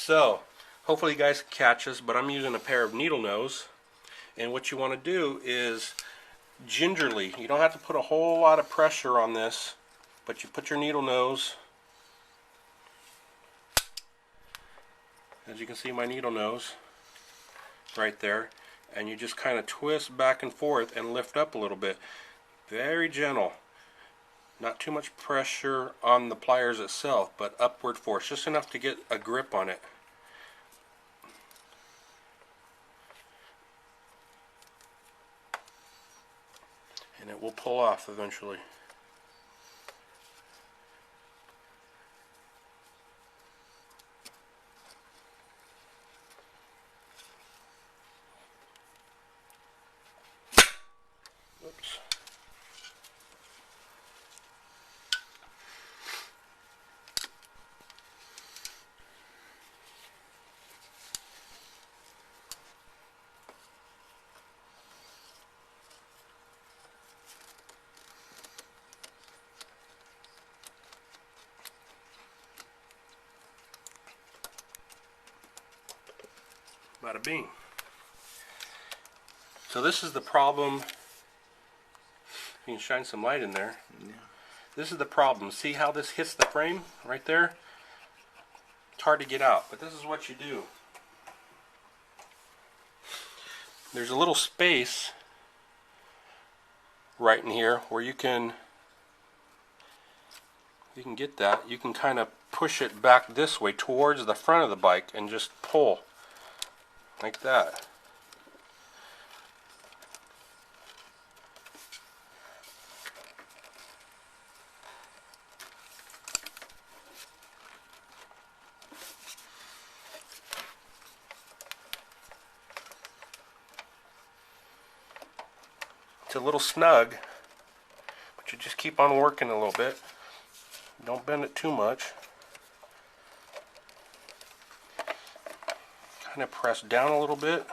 So, hopefully you guys can catch us, but I'm using a pair of needle nose. And what you want to do is gingerly, you don't have to put a whole lot of pressure on this, but you put your needle nose, as you can see my needle nose right there, and you just kind of twist back and forth and lift up a little bit. Very gentle. Not too much pressure on the pliers itself, but upward force, just enough to get a grip on it. And it will pull off eventually. Oops. Bada bing. So this is the problem. You can shine some light in there. Yeah. This is the problem. See how this hits the frame right there? It's hard to get out, but this is what you do. There's a little space right in here where you can get that. You can kind of push it back this way towards the front of the bike and just pull like that. It's a little snug, but you just keep on working a little bit. Don't bend it too much. Kind of press down a little bit.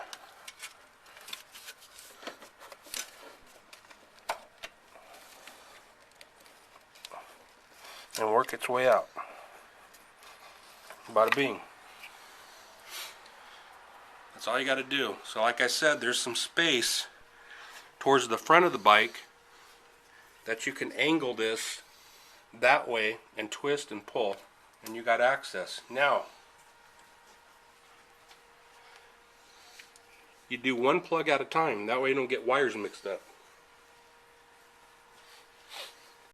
And work its way out. Bada bing. That's all you got to do. So like I said, there's some space towards the front of the bike that you can angle this that way and twist and pull, and you got access. Now you do one plug at a time, that way you don't get wires mixed up.